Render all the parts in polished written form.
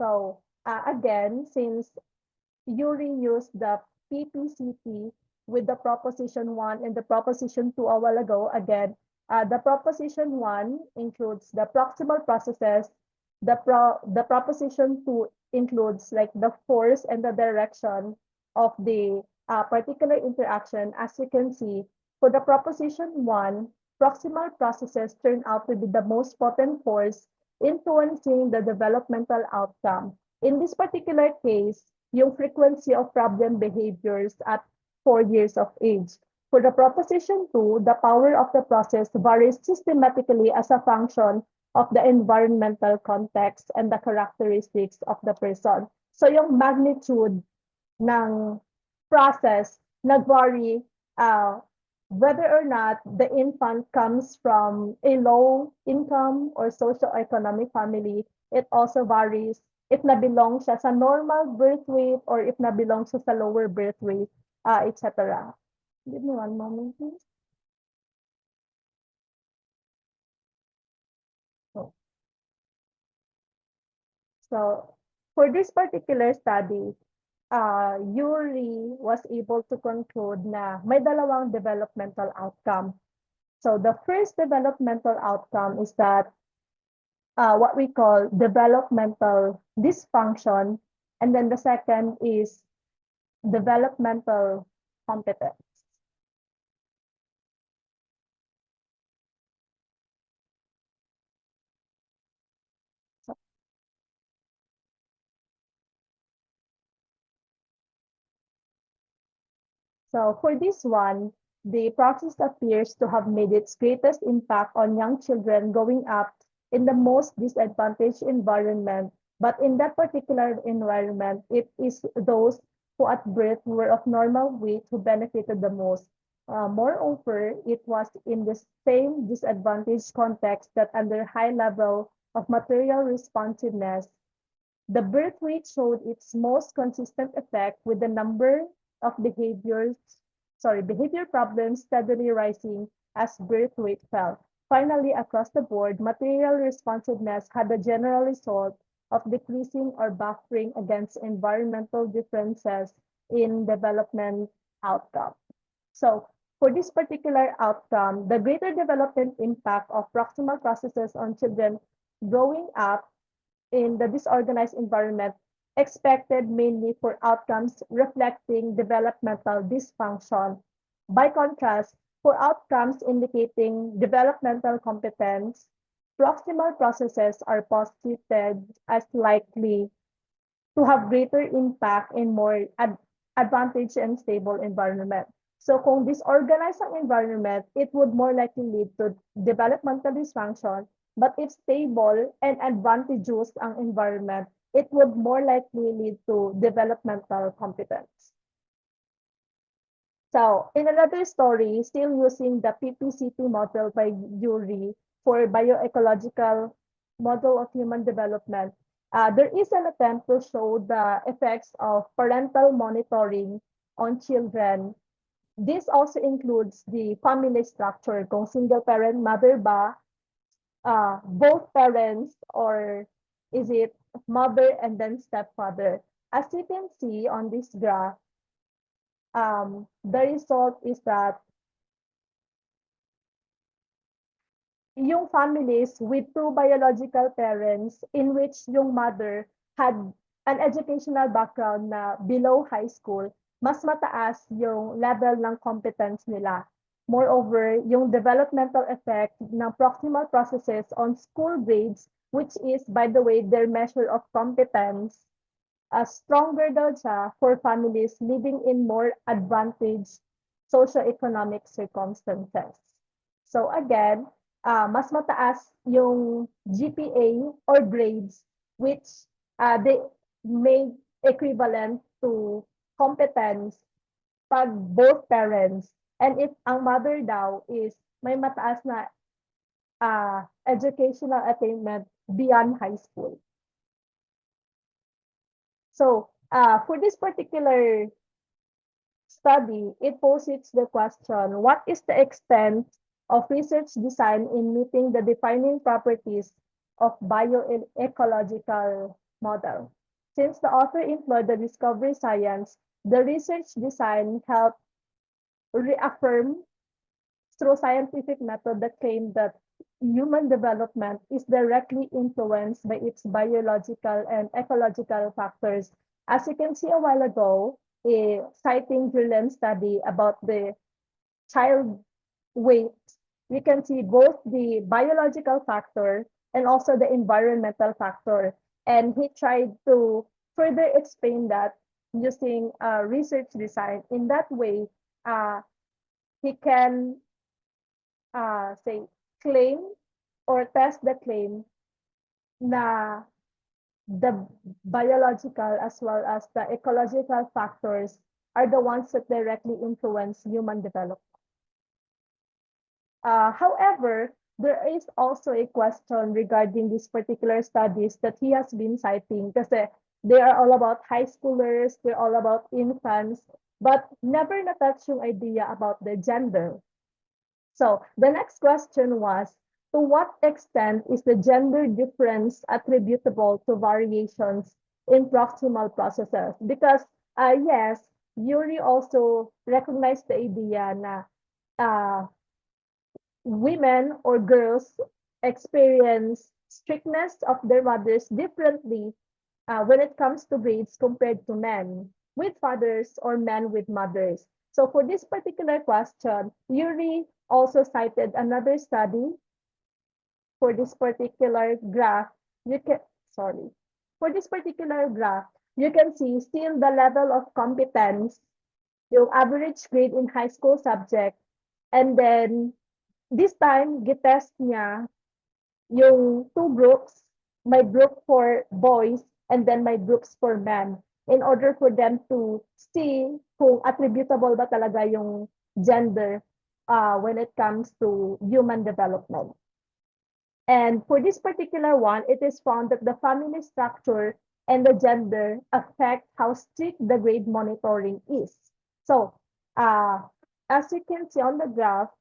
So again, since you reuse the PPCT with the proposition 1 and the proposition 2 a while ago, again, the proposition 1 includes the proximal processes. The proposition 2 includes like the force and the direction of the particular interaction. As you can see, for the proposition 1, proximal processes turn out to be the most potent force influencing the developmental outcome. In this particular case, yung frequency of problem behaviors at 4 years of age. For the proposition 2, the power of the process varies systematically as a function of the environmental context and the characteristics of the person. So yung magnitude ng process nag-vary whether or not the infant comes from a low income or socio-economic family. It also varies if na-belong siya sa normal birth weight or if na-belong siya sa lower birth weight, etc. Give me one moment, please. So for this particular study, Yuri was able to conclude na may dalawang developmental outcome. So the first developmental outcome is that what we call developmental dysfunction, and then the second is developmental competence. So for this one, the process appears to have made its greatest impact on young children growing up in the most disadvantaged environment. But in that particular environment, it is those who at birth were of normal weight who benefited the most. Moreover, it was in the same disadvantaged context that under high level of material responsiveness, the birth weight showed its most consistent effect with the number of behavior problems steadily rising as birth weight fell. Finally, across the board, material responsiveness had the general result of decreasing or buffering against environmental differences in development outcome. So for this particular outcome, the greater development impact of proximal processes on children growing up in the disorganized environment expected mainly for outcomes reflecting developmental dysfunction. By contrast, for outcomes indicating developmental competence, proximal processes are posited as likely to have greater impact in more advantaged and stable environment. So kung disorganized ang environment, it would more likely lead to developmental dysfunction. But if stable and advantageous ang environment, it would more likely lead to developmental competence. So in another story, still using the PPCT model by Yuri for bioecological model of human development, there is an attempt to show the effects of parental monitoring on children. This also includes the family structure, kung single parent mother ba, both parents, or is it mother and then stepfather? As you can see on this graph, the result is that yung families with two biological parents in which yung mother had an educational background na below high school, mas mataas yung level ng competence nila. Moreover, yung developmental effect ng proximal processes on school grades, which is, by the way, their measure of competence, stronger daw siya for families living in more advantaged socioeconomic circumstances. So again, mas mataas yung GPA or grades, which they made equivalent to competence pag both parents. And if ang mother daw is may mataas na educational attainment beyond high school. So for this particular study, it posits the question, what is the extent of research design in meeting the defining properties of bioecological model. Since the author employed the discovery science, the research design helped reaffirm through scientific method the claim that human development is directly influenced by its biological and ecological factors. As you can see a while ago, citing Gillen's study about the child weight, we can see both the biological factor and also the environmental factor. And he tried to further explain that using research design. In that way, uh, he can say claim or test the claim na the biological as well as the ecological factors are the ones that directly influence human development. However, there is also a question regarding these particular studies that he has been citing kasi they are all about high schoolers, they're all about infants, but never na-touch yung idea about the gender. So the next question was, to what extent is the gender difference attributable to variations in proximal processes? Because yes, Yuri also recognized the idea na women or girls experience strictness of their mothers differently when it comes to grades compared to men with fathers or men with mothers. So for this particular question, Yuri also cited another study for this particular graph. You can, sorry, for this particular graph, you can see still the level of competence, yung average grade in high school subject, and then this time, gitest niya yung two groups, my group for boys and then my groups for men, in order for them to see kung attributable ba talaga yung gender when it comes to human development. And for this particular one, it is found that the family structure and the gender affect how strict the grade monitoring is. So, as you can see on the graph,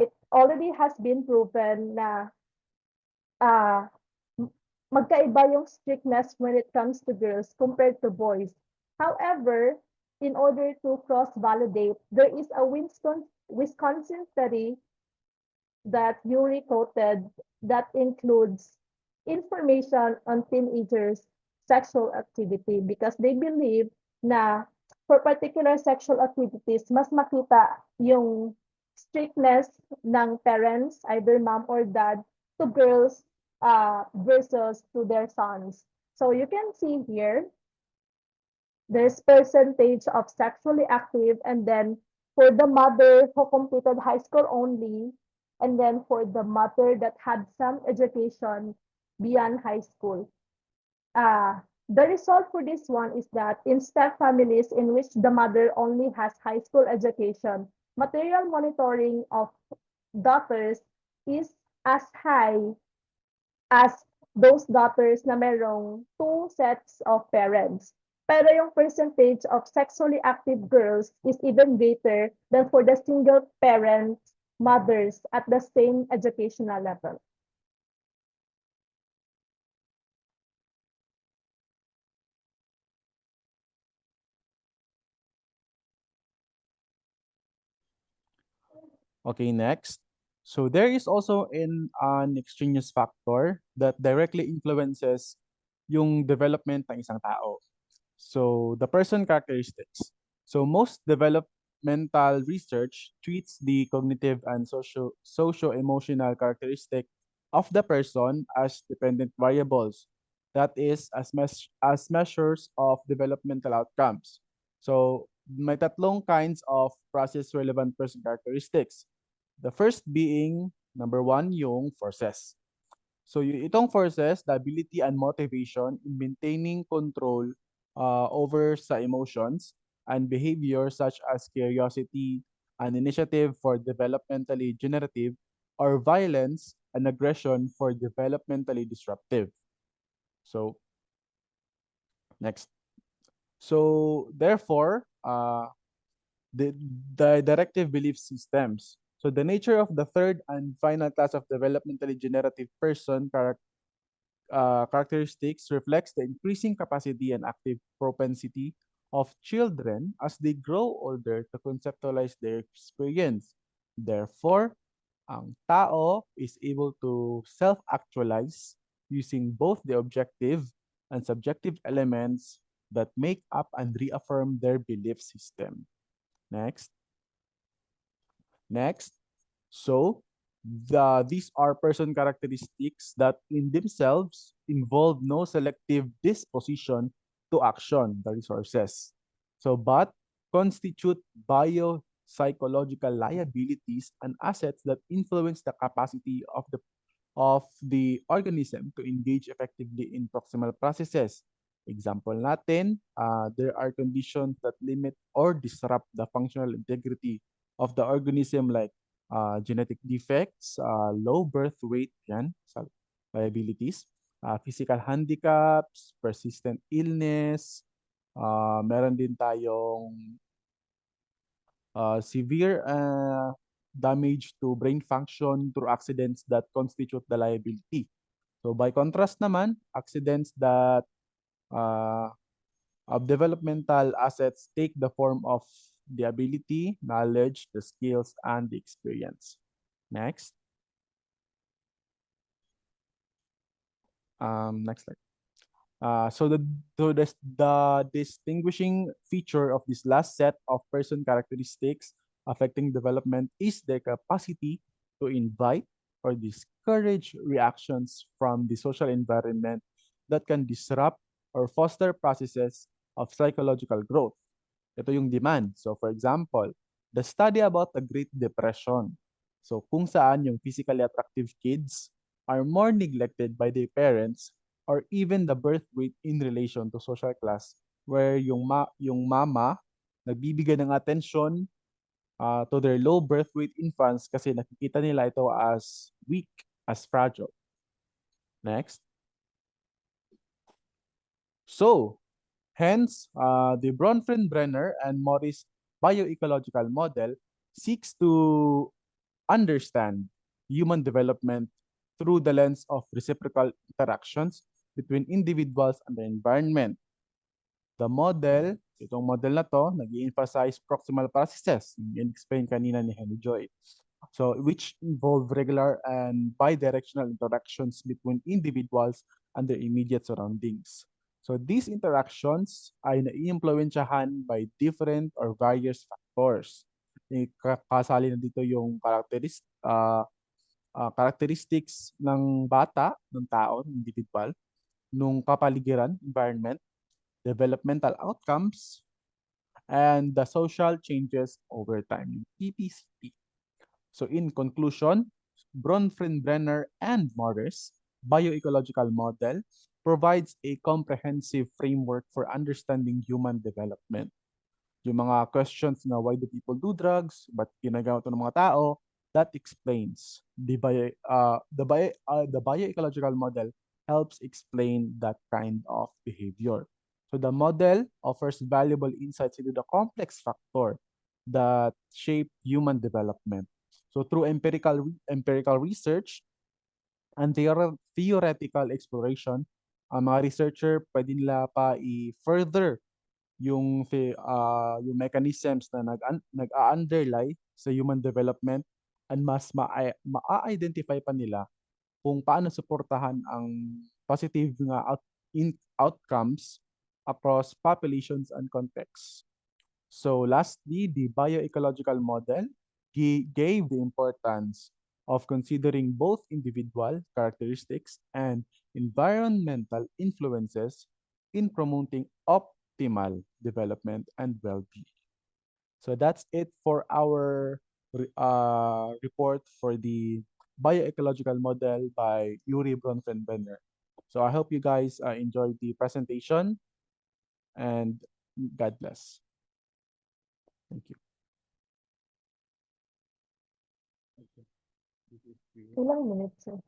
it already has been proven na uh, magkaiba yung strictness when it comes to girls compared to boys. However, in order to cross-validate, there is a Wisconsin study that Yuri quoted that includes information on teenagers' sexual activity because they believe na for particular sexual activities, mas makita yung strictness ng parents, either mom or dad, to girls versus to their sons. So you can see here, there's percentage of sexually active, and then for the mother who completed high school only, and then for the mother that had some education beyond high school. The result for this one is that in step families in which the mother only has high school education, material monitoring of daughters is as high as those daughters na merong two sets of parents. Pero yung percentage of sexually active girls is even greater than for the single parent mothers at the same educational level. Okay, next. So there is also an extraneous factor that directly influences yung development ng isang tao. So the person characteristics. So most developmental research treats the cognitive and socio-emotional characteristic of the person as dependent variables. That is as measures of developmental outcomes. So may tatlong kinds of process relevant person characteristics. The first being, number one, yung forces. So itong forces, the ability and motivation in maintaining control over sa emotions and behavior such as curiosity, and initiative for developmentally generative, or violence and aggression for developmentally disruptive. So next. So therefore, the, the directive belief systems. So the nature of the third and final class of developmentally generative person characteristics reflects the increasing capacity and active propensity of children as they grow older to conceptualize their experience. Therefore, ang tao is able to self-actualize using both the objective and subjective elements that make up and reaffirm their belief system. Next. Next. So, these are person characteristics that in themselves involve no selective disposition to action, the resources. So, but constitute biopsychological liabilities and assets that influence the capacity of the organism to engage effectively in proximal processes. Example natin, there are conditions that limit or disrupt the functional integrity of the organism like genetic defects, low birth weight, yan, sa liabilities, physical handicaps, persistent illness, meron din tayong severe damage to brain function through accidents that constitute the liability. So by contrast naman, accidents that uh, of developmental assets take the form of the ability, knowledge, the skills, and the experience. Next. Next slide. So the distinguishing feature of this last set of person characteristics affecting development is their capacity to invite or discourage reactions from the social environment that can disrupt or foster processes of psychological growth. Ito yung demand. So for example, the study about the Great Depression. So kung saan yung physically attractive kids are more neglected by their parents or even the birth weight in relation to social class where yung mama nagbibigay ng attention to their low birth weight infants kasi nakikita nila ito as weak, as fragile. Next. So, hence, the Bronfenbrenner and Morris bioecological model seeks to understand human development through the lens of reciprocal interactions between individuals and the environment. The model, itong model na to, nag-emphasize proximal processes, yung explain kanina ni Henry Joy. So, which involve regular and bidirectional interactions between individuals and their immediate surroundings. So, these interactions ay naiimpluwensyahan by different or various factors. Kasali na dito yung characteristics ng bata, ng tao, ng individual, nung kapaligiran, environment, developmental outcomes, and the social changes over time, yung PPCP. So in conclusion, Bronfenbrenner and Morris bioecological model provides a comprehensive framework for understanding human development. Yung mga questions na why do people do drugs, ba't ginagawa ito ng mga tao, that explains the bioecological model helps explain that kind of behavior. So the model offers valuable insights into the complex factor that shape human development. So through empirical research and theoretical exploration, ang mga researcher pwede nila pa i-further yung mechanisms na nag-underlie sa human development and mas ma-identify pa nila kung paano suportahan ang positive nga outcomes across populations and contexts. So lastly, the bioecological model gave the importance of considering both individual characteristics and environmental influences in promoting optimal development and well-being. So that's it for our report for the bioecological model by Yuri Bronfenbrenner. So I hope you guys enjoyed the presentation and God bless. Thank you. Ilang minutes, sir?